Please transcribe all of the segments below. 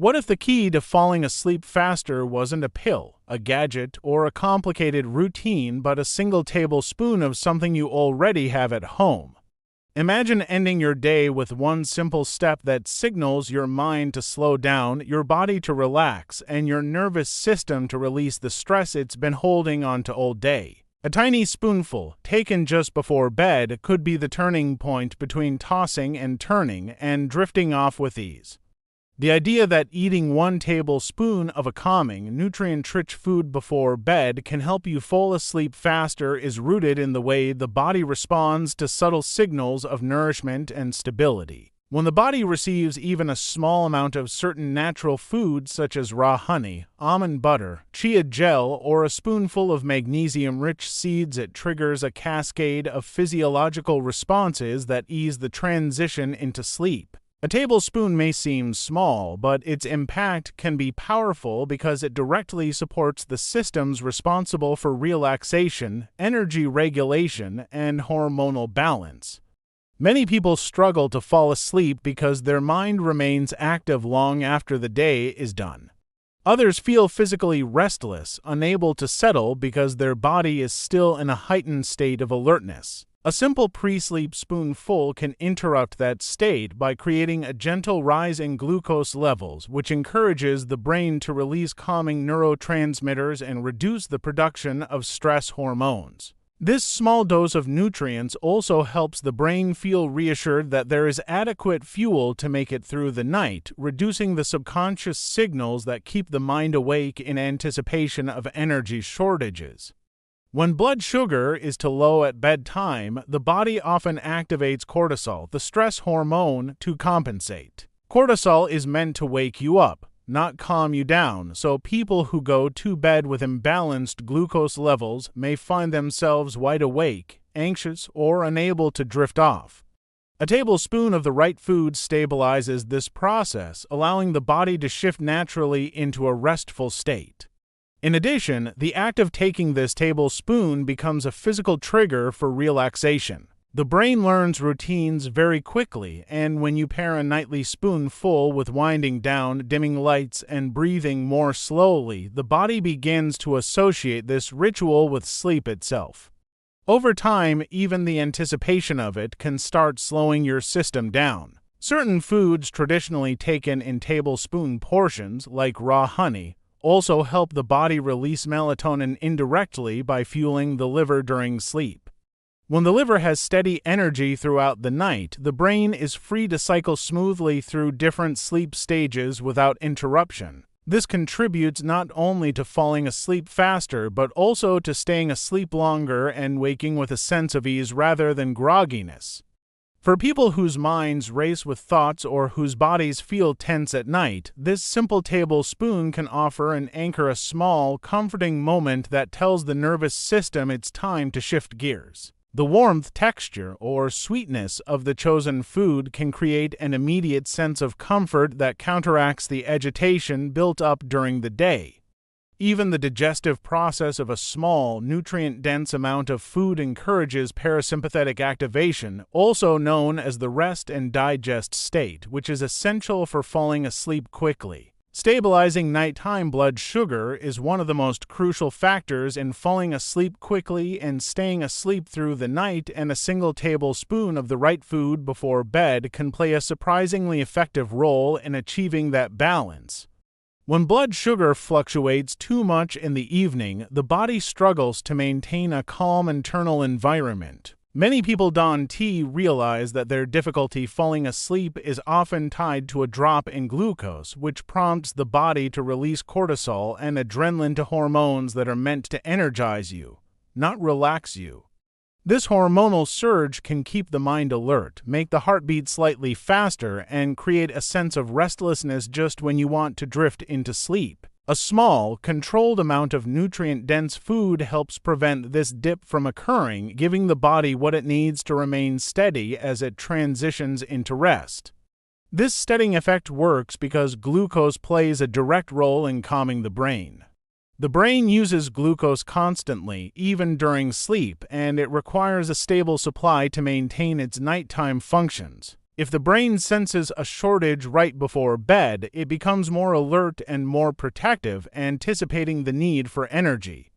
What if the key to falling asleep faster wasn't a pill, a gadget, or a complicated routine, but a single tablespoon of something you already have at home? Imagine ending your day with one simple step that signals your mind to slow down, your body to relax, and your nervous system to release the stress it's been holding onto all day. A tiny spoonful, taken just before bed, could be the turning point between tossing and turning and drifting off with ease. The idea that eating 1 tablespoon of a calming, nutrient-rich food before bed can help you fall asleep faster is rooted in the way the body responds to subtle signals of nourishment and stability. When the body receives even a small amount of certain natural foods such as raw honey, almond butter, chia gel, or a spoonful of magnesium-rich seeds, it triggers a cascade of physiological responses that ease the transition into sleep. A tablespoon may seem small, but its impact can be powerful because it directly supports the systems responsible for relaxation, energy regulation, and hormonal balance. Many people struggle to fall asleep because their mind remains active long after the day is done. Others feel physically restless, unable to settle because their body is still in a heightened state of alertness. A simple pre-sleep spoonful can interrupt that state by creating a gentle rise in glucose levels, which encourages the brain to release calming neurotransmitters and reduce the production of stress hormones. This small dose of nutrients also helps the brain feel reassured that there is adequate fuel to make it through the night, reducing the subconscious signals that keep the mind awake in anticipation of energy shortages. When blood sugar is too low at bedtime, the body often activates cortisol, the stress hormone, to compensate. Cortisol is meant to wake you up, not calm you down, so people who go to bed with imbalanced glucose levels may find themselves wide awake, anxious, or unable to drift off. A tablespoon of the right food stabilizes this process, allowing the body to shift naturally into a restful state. In addition, the act of taking this tablespoon becomes a physical trigger for relaxation. The brain learns routines very quickly, and when you pair a nightly spoonful with winding down, dimming lights, and breathing more slowly, the body begins to associate this ritual with sleep itself. Over time, even the anticipation of it can start slowing your system down. Certain foods traditionally taken in tablespoon portions, like raw honey, also help the body release melatonin indirectly by fueling the liver during sleep. When the liver has steady energy throughout the night, the brain is free to cycle smoothly through different sleep stages without interruption. This contributes not only to falling asleep faster, but also to staying asleep longer and waking with a sense of ease rather than grogginess. For people whose minds race with thoughts or whose bodies feel tense at night, this simple tablespoon can offer and anchor a small, comforting moment that tells the nervous system it's time to shift gears. The warmth, texture, or sweetness of the chosen food can create an immediate sense of comfort that counteracts the agitation built up during the day. Even the digestive process of a small, nutrient-dense amount of food encourages parasympathetic activation, also known as the rest and digest state, which is essential for falling asleep quickly. Stabilizing nighttime blood sugar is one of the most crucial factors in falling asleep quickly and staying asleep through the night, and a single tablespoon of the right food before bed can play a surprisingly effective role in achieving that balance. When blood sugar fluctuates too much in the evening, the body struggles to maintain a calm internal environment. Many people don tea realize that their difficulty falling asleep is often tied to a drop in glucose, which prompts the body to release cortisol and adrenaline, to hormones that are meant to energize you, not relax you. This hormonal surge can keep the mind alert, make the heartbeat slightly faster, and create a sense of restlessness just when you want to drift into sleep. A small, controlled amount of nutrient-dense food helps prevent this dip from occurring, giving the body what it needs to remain steady as it transitions into rest. This steadying effect works because glucose plays a direct role in calming the brain. The brain uses glucose constantly, even during sleep, and it requires a stable supply to maintain its nighttime functions. If the brain senses a shortage right before bed, it becomes more alert and more protective, anticipating the need for energy.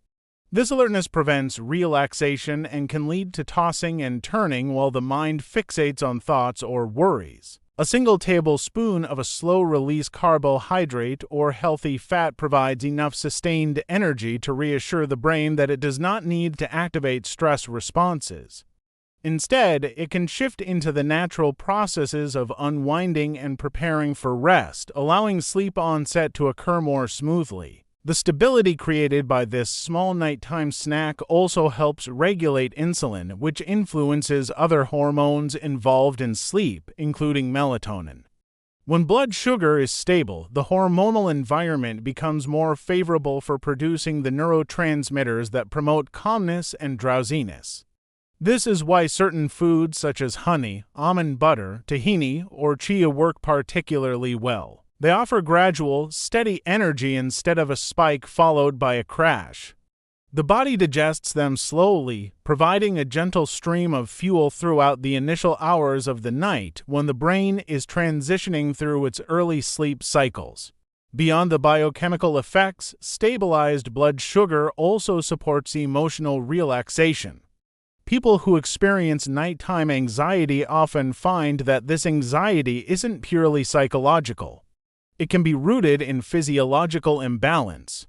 This alertness prevents relaxation and can lead to tossing and turning while the mind fixates on thoughts or worries. A single tablespoon of a slow-release carbohydrate or healthy fat provides enough sustained energy to reassure the brain that it does not need to activate stress responses. Instead, it can shift into the natural processes of unwinding and preparing for rest, allowing sleep onset to occur more smoothly. The stability created by this small nighttime snack also helps regulate insulin, which influences other hormones involved in sleep, including melatonin. When blood sugar is stable, the hormonal environment becomes more favorable for producing the neurotransmitters that promote calmness and drowsiness. This is why certain foods such as honey, almond butter, tahini, or chia work particularly well. They offer gradual, steady energy instead of a spike followed by a crash. The body digests them slowly, providing a gentle stream of fuel throughout the initial hours of the night when the brain is transitioning through its early sleep cycles. Beyond the biochemical effects, stabilized blood sugar also supports emotional relaxation. People who experience nighttime anxiety often find that this anxiety isn't purely psychological. It can be rooted in physiological imbalance.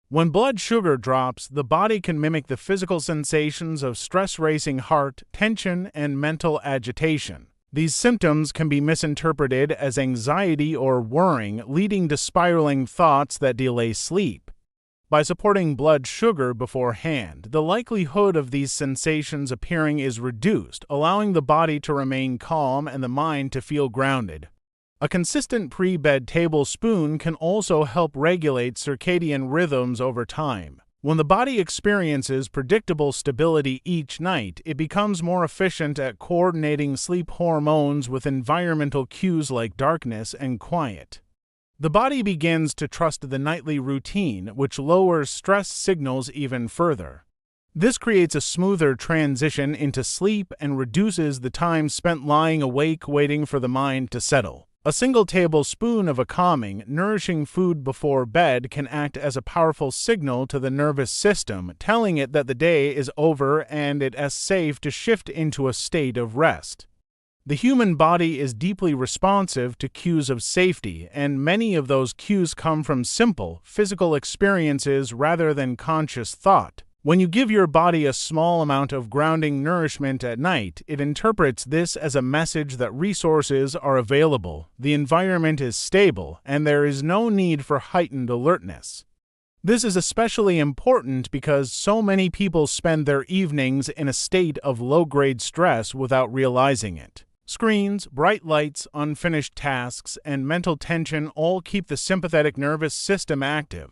When blood sugar drops, the body can mimic the physical sensations of stress-racing heart, tension, and mental agitation. These symptoms can be misinterpreted as anxiety or worrying, leading to spiraling thoughts that delay sleep. By supporting blood sugar beforehand, the likelihood of these sensations appearing is reduced, allowing the body to remain calm and the mind to feel grounded. A consistent pre-bed tablespoon can also help regulate circadian rhythms over time. When the body experiences predictable stability each night, it becomes more efficient at coordinating sleep hormones with environmental cues like darkness and quiet. The body begins to trust the nightly routine, which lowers stress signals even further. This creates a smoother transition into sleep and reduces the time spent lying awake waiting for the mind to settle. A single tablespoon of a calming, nourishing food before bed can act as a powerful signal to the nervous system, telling it that the day is over and it is safe to shift into a state of rest. The human body is deeply responsive to cues of safety, and many of those cues come from simple, physical experiences rather than conscious thought. When you give your body a small amount of grounding nourishment at night, it interprets this as a message that resources are available, the environment is stable, and there is no need for heightened alertness. This is especially important because so many people spend their evenings in a state of low-grade stress without realizing it. Screens, bright lights, unfinished tasks, and mental tension all keep the sympathetic nervous system active.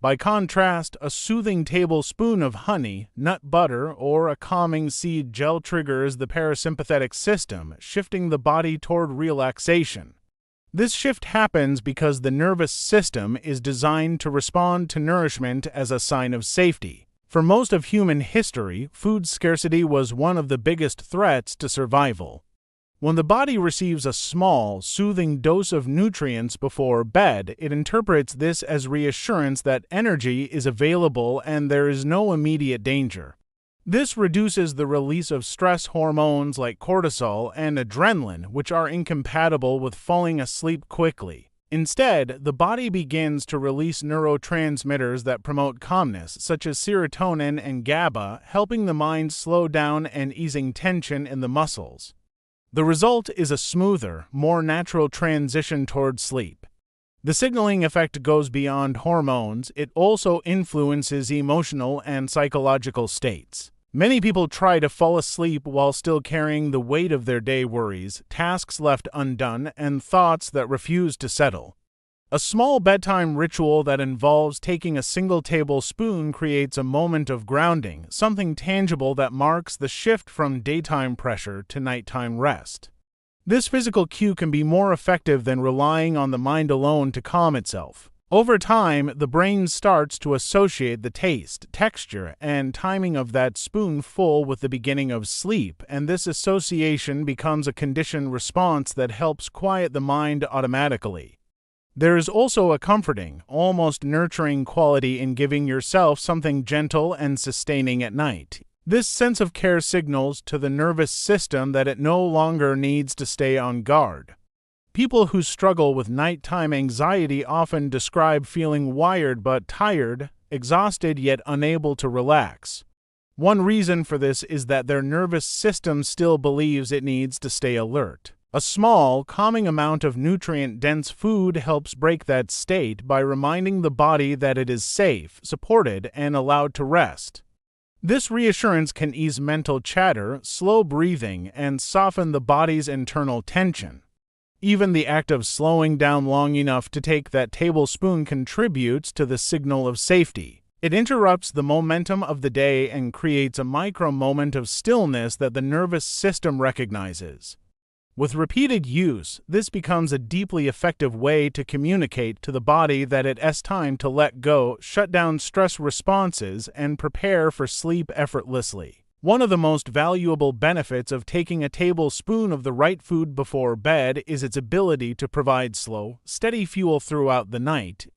By contrast, a soothing tablespoon of honey, nut butter, or a calming seed gel triggers the parasympathetic system, shifting the body toward relaxation. This shift happens because the nervous system is designed to respond to nourishment as a sign of safety. For most of human history, food scarcity was one of the biggest threats to survival. When the body receives a small, soothing dose of nutrients before bed, it interprets this as reassurance that energy is available and there is no immediate danger. This reduces the release of stress hormones like cortisol and adrenaline, which are incompatible with falling asleep quickly. Instead, the body begins to release neurotransmitters that promote calmness, such as serotonin and GABA, helping the mind slow down and easing tension in the muscles. The result is a smoother, more natural transition toward sleep. The signaling effect goes beyond hormones, it also influences emotional and psychological states. Many people try to fall asleep while still carrying the weight of their day worries, tasks left undone, and thoughts that refuse to settle. A small bedtime ritual that involves taking a single tablespoon creates a moment of grounding, something tangible that marks the shift from daytime pressure to nighttime rest. This physical cue can be more effective than relying on the mind alone to calm itself. Over time, the brain starts to associate the taste, texture, and timing of that spoonful with the beginning of sleep, and this association becomes a conditioned response that helps quiet the mind automatically. There is also a comforting, almost nurturing quality in giving yourself something gentle and sustaining at night. This sense of care signals to the nervous system that it no longer needs to stay on guard. People who struggle with nighttime anxiety often describe feeling wired but tired, exhausted yet unable to relax. One reason for this is that their nervous system still believes it needs to stay alert. A small, calming amount of nutrient-dense food helps break that state by reminding the body that it is safe, supported, and allowed to rest. This reassurance can ease mental chatter, slow breathing, and soften the body's internal tension. Even the act of slowing down long enough to take that tablespoon contributes to the signal of safety. It interrupts the momentum of the day and creates a micro moment of stillness that the nervous system recognizes. With repeated use, this becomes a deeply effective way to communicate to the body that it's time to let go, shut down stress responses, and prepare for sleep effortlessly. One of the most valuable benefits of taking a tablespoon of the right food before bed is its ability to provide slow, steady fuel throughout the night.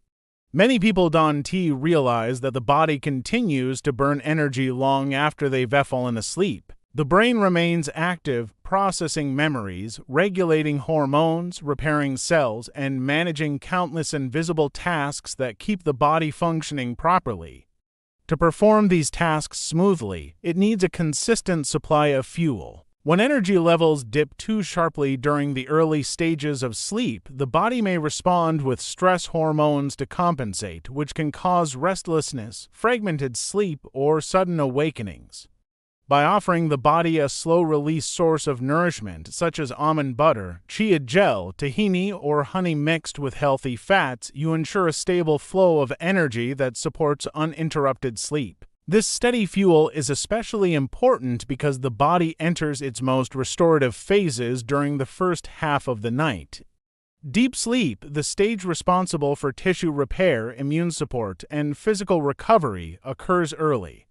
Many people don't realize that the body continues to burn energy long after they've fallen asleep. The brain remains active, processing memories, regulating hormones, repairing cells, and managing countless invisible tasks that keep the body functioning properly. To perform these tasks smoothly, it needs a consistent supply of fuel. When energy levels dip too sharply during the early stages of sleep, the body may respond with stress hormones to compensate, which can cause restlessness, fragmented sleep, or sudden awakenings. By offering the body a slow-release source of nourishment, such as almond butter, chia gel, tahini, or honey mixed with healthy fats, you ensure a stable flow of energy that supports uninterrupted sleep. This steady fuel is especially important because the body enters its most restorative phases during the first half of the night. Deep sleep, the stage responsible for tissue repair, immune support, and physical recovery, occurs early.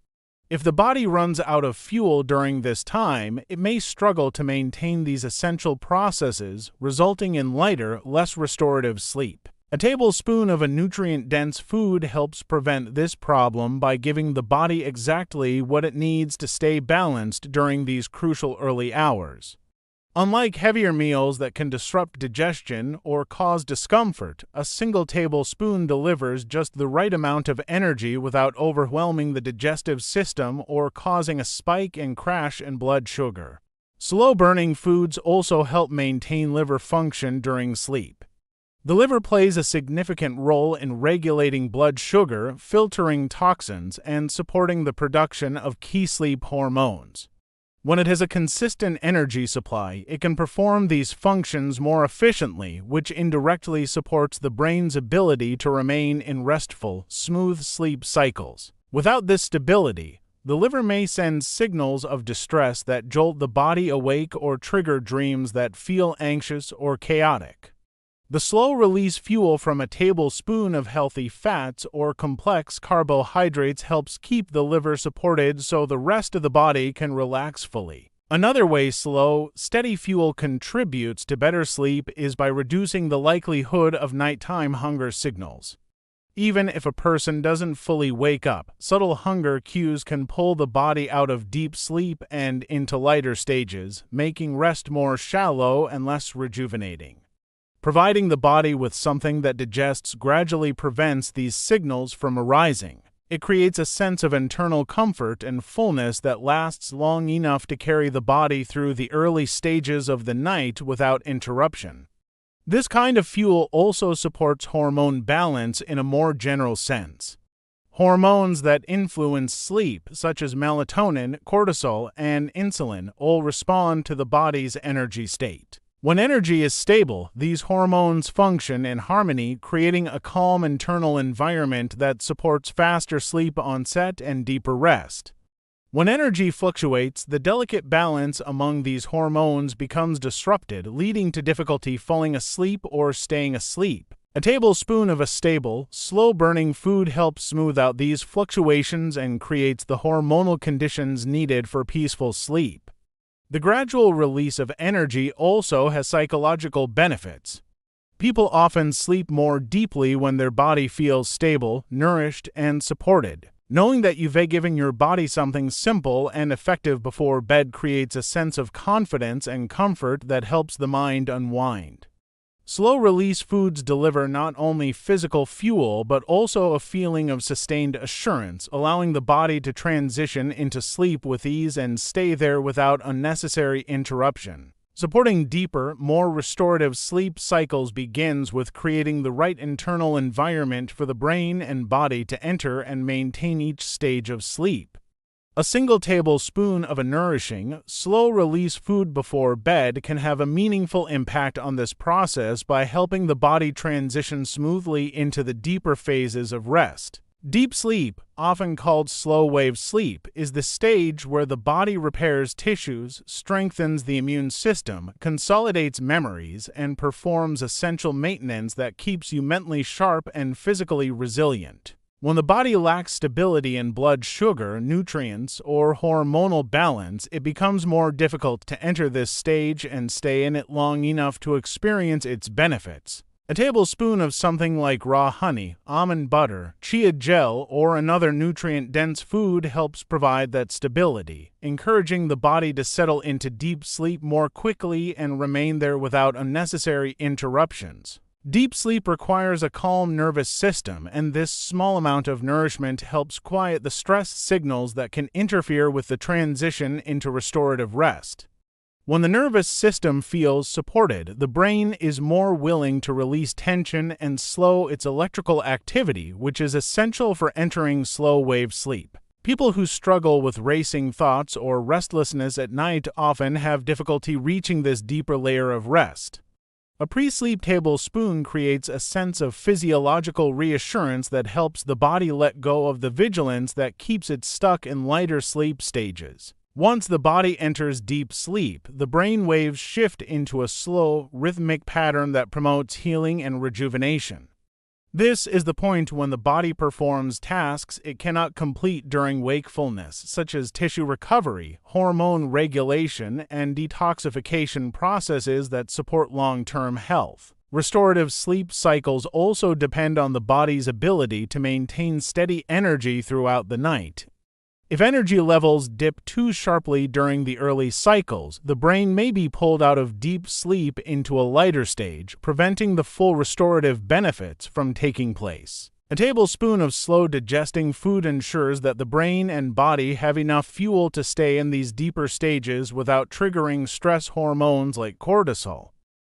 If the body runs out of fuel during this time, it may struggle to maintain these essential processes, resulting in lighter, less restorative sleep. A tablespoon of a nutrient-dense food helps prevent this problem by giving the body exactly what it needs to stay balanced during these crucial early hours. Unlike heavier meals that can disrupt digestion or cause discomfort, a single tablespoon delivers just the right amount of energy without overwhelming the digestive system or causing a spike and crash in blood sugar. Slow-burning foods also help maintain liver function during sleep. The liver plays a significant role in regulating blood sugar, filtering toxins, and supporting the production of key sleep hormones. When it has a consistent energy supply, it can perform these functions more efficiently, which indirectly supports the brain's ability to remain in restful, smooth sleep cycles. Without this stability, the liver may send signals of distress that jolt the body awake or trigger dreams that feel anxious or chaotic. The slow-release fuel from a tablespoon of healthy fats or complex carbohydrates helps keep the liver supported so the rest of the body can relax fully. Another way slow, steady fuel contributes to better sleep is by reducing the likelihood of nighttime hunger signals. Even if a person doesn't fully wake up, subtle hunger cues can pull the body out of deep sleep and into lighter stages, making rest more shallow and less rejuvenating. Providing the body with something that digests gradually prevents these signals from arising. It creates a sense of internal comfort and fullness that lasts long enough to carry the body through the early stages of the night without interruption. This kind of fuel also supports hormone balance in a more general sense. Hormones that influence sleep, such as melatonin, cortisol, and insulin, all respond to the body's energy state. When energy is stable, these hormones function in harmony, creating a calm internal environment that supports faster sleep onset and deeper rest. When energy fluctuates, the delicate balance among these hormones becomes disrupted, leading to difficulty falling asleep or staying asleep. A tablespoon of a stable, slow-burning food helps smooth out these fluctuations and creates the hormonal conditions needed for peaceful sleep. The gradual release of energy also has psychological benefits. People often sleep more deeply when their body feels stable, nourished, and supported. Knowing that you've given your body something simple and effective before bed creates a sense of confidence and comfort that helps the mind unwind. Slow-release foods deliver not only physical fuel but also a feeling of sustained assurance, allowing the body to transition into sleep with ease and stay there without unnecessary interruption. Supporting deeper, more restorative sleep cycles begins with creating the right internal environment for the brain and body to enter and maintain each stage of sleep. A single tablespoon of a nourishing, slow-release food before bed can have a meaningful impact on this process by helping the body transition smoothly into the deeper phases of rest. Deep sleep, often called slow-wave sleep, is the stage where the body repairs tissues, strengthens the immune system, consolidates memories, and performs essential maintenance that keeps you mentally sharp and physically resilient. When the body lacks stability in blood sugar, nutrients, or hormonal balance, it becomes more difficult to enter this stage and stay in it long enough to experience its benefits. A tablespoon of something like raw honey, almond butter, chia gel, or another nutrient-dense food helps provide that stability, encouraging the body to settle into deep sleep more quickly and remain there without unnecessary interruptions. Deep sleep requires a calm nervous system, and this small amount of nourishment helps quiet the stress signals that can interfere with the transition into restorative rest. When the nervous system feels supported, the brain is more willing to release tension and slow its electrical activity, which is essential for entering slow-wave sleep. People who struggle with racing thoughts or restlessness at night often have difficulty reaching this deeper layer of rest. A pre-sleep tablespoon creates a sense of physiological reassurance that helps the body let go of the vigilance that keeps it stuck in lighter sleep stages. Once the body enters deep sleep, the brain waves shift into a slow, rhythmic pattern that promotes healing and rejuvenation. This is the point when the body performs tasks it cannot complete during wakefulness, such as tissue recovery, hormone regulation, and detoxification processes that support long-term health. Restorative sleep cycles also depend on the body's ability to maintain steady energy throughout the night. If energy levels dip too sharply during the early cycles, the brain may be pulled out of deep sleep into a lighter stage, preventing the full restorative benefits from taking place. A tablespoon of slow-digesting food ensures that the brain and body have enough fuel to stay in these deeper stages without triggering stress hormones like cortisol.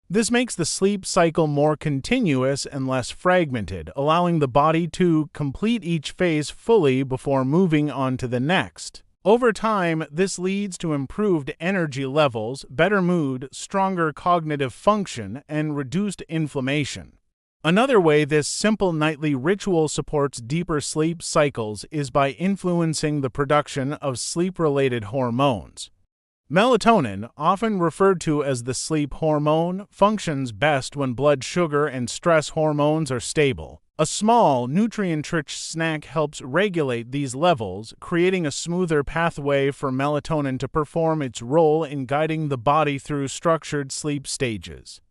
This makes the sleep cycle more continuous and less fragmented, allowing the body to complete each phase fully before moving on to the next. Over time, this leads to improved energy levels, better mood, stronger cognitive function, and reduced inflammation. Another way this simple nightly ritual supports deeper sleep cycles is by influencing the production of sleep-related hormones. Melatonin, often referred to as the sleep hormone, functions best when blood sugar and stress hormones are stable. A small, nutrient-rich snack helps regulate these levels, creating a smoother pathway for melatonin to perform its role in guiding the body through structured sleep stages.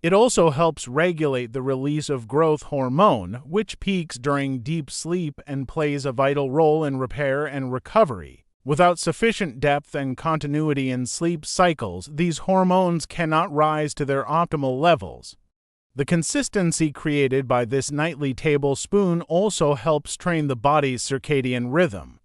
It also helps regulate the release of growth hormone, which peaks during deep sleep and plays a vital role in repair and recovery. Without sufficient depth and continuity in sleep cycles, these hormones cannot rise to their optimal levels. The consistency created by this nightly tablespoon also helps train the body's circadian rhythm.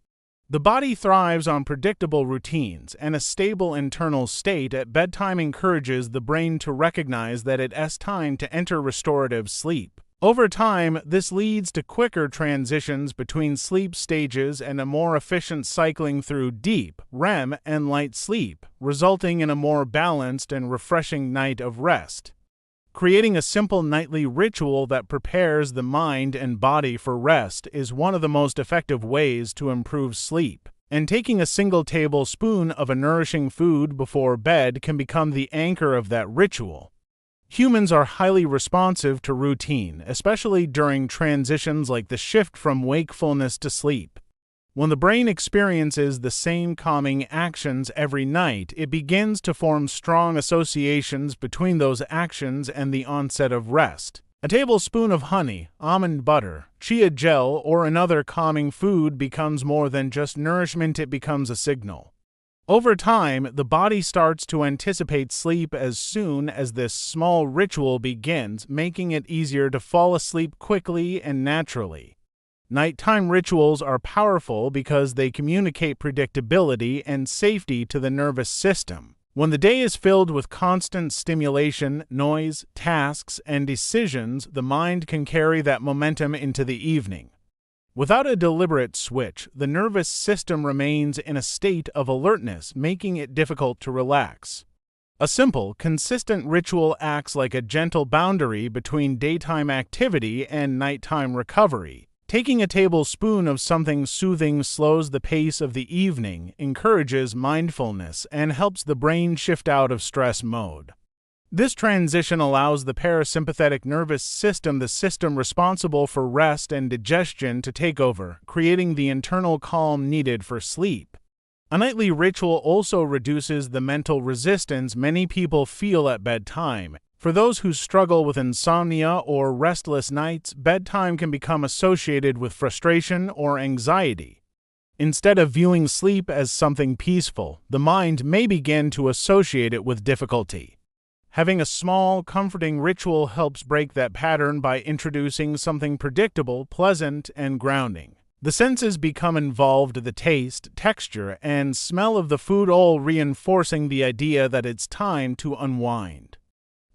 The body thrives on predictable routines, and a stable internal state at bedtime encourages the brain to recognize that it's time to enter restorative sleep. Over time, this leads to quicker transitions between sleep stages and a more efficient cycling through deep, REM, and light sleep, resulting in a more balanced and refreshing night of rest. Creating a simple nightly ritual that prepares the mind and body for rest is one of the most effective ways to improve sleep, and taking a single tablespoon of a nourishing food before bed can become the anchor of that ritual. Humans are highly responsive to routine, especially during transitions like the shift from wakefulness to sleep. When the brain experiences the same calming actions every night, it begins to form strong associations between those actions and the onset of rest. A tablespoon of honey, almond butter, chia gel, or another calming food becomes more than just nourishment, it becomes a signal. Over time, the body starts to anticipate sleep as soon as this small ritual begins, making it easier to fall asleep quickly and naturally. Nighttime rituals are powerful because they communicate predictability and safety to the nervous system. When the day is filled with constant stimulation, noise, tasks, and decisions, the mind can carry that momentum into the evening. Without a deliberate switch, the nervous system remains in a state of alertness, making it difficult to relax. A simple, consistent ritual acts like a gentle boundary between daytime activity and nighttime recovery. Taking a tablespoon of something soothing slows the pace of the evening, encourages mindfulness, and helps the brain shift out of stress mode. This transition allows the parasympathetic nervous system, the system responsible for rest and digestion, to take over, creating the internal calm needed for sleep. A nightly ritual also reduces the mental resistance many people feel at bedtime. For those who struggle with insomnia or restless nights, bedtime can become associated with frustration or anxiety. Instead of viewing sleep as something peaceful, the mind may begin to associate it with difficulty. Having a small, comforting ritual helps break that pattern by introducing something predictable, pleasant, and grounding. The senses become involved, the taste, texture, and smell of the food all reinforcing the idea that it's time to unwind.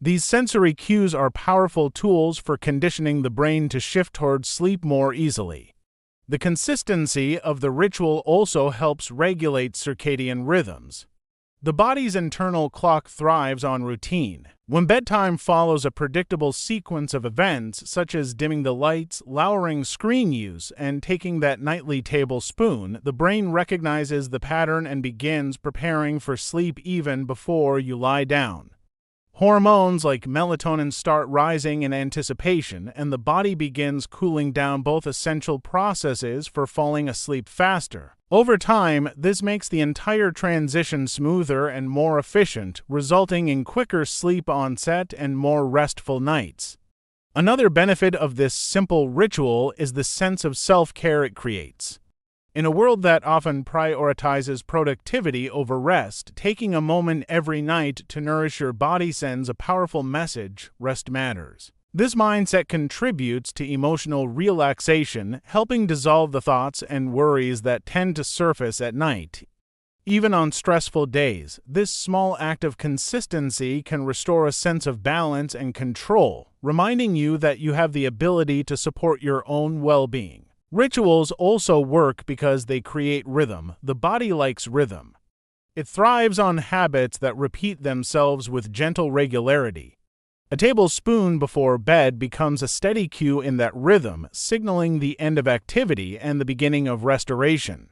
These sensory cues are powerful tools for conditioning the brain to shift towards sleep more easily. The consistency of the ritual also helps regulate circadian rhythms. The body's internal clock thrives on routine. When bedtime follows a predictable sequence of events, such as dimming the lights, lowering screen use, and taking that nightly tablespoon, the brain recognizes the pattern and begins preparing for sleep even before you lie down. Hormones like melatonin start rising in anticipation, and the body begins cooling down, both essential processes for falling asleep faster. Over time, this makes the entire transition smoother and more efficient, resulting in quicker sleep onset and more restful nights. Another benefit of this simple ritual is the sense of self-care it creates. In a world that often prioritizes productivity over rest, taking a moment every night to nourish your body sends a powerful message: rest matters. This mindset contributes to emotional relaxation, helping dissolve the thoughts and worries that tend to surface at night. Even on stressful days, this small act of consistency can restore a sense of balance and control, reminding you that you have the ability to support your own well-being. Rituals also work because they create rhythm. The body likes rhythm. It thrives on habits that repeat themselves with gentle regularity. A tablespoon before bed becomes a steady cue in that rhythm, signaling the end of activity and the beginning of restoration.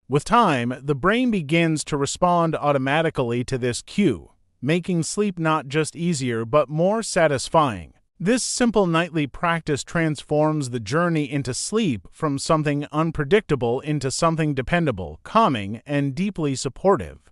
With time, the brain begins to respond automatically to this cue, making sleep not just easier but more satisfying. This simple nightly practice transforms the journey into sleep from something unpredictable into something dependable, calming, and deeply supportive.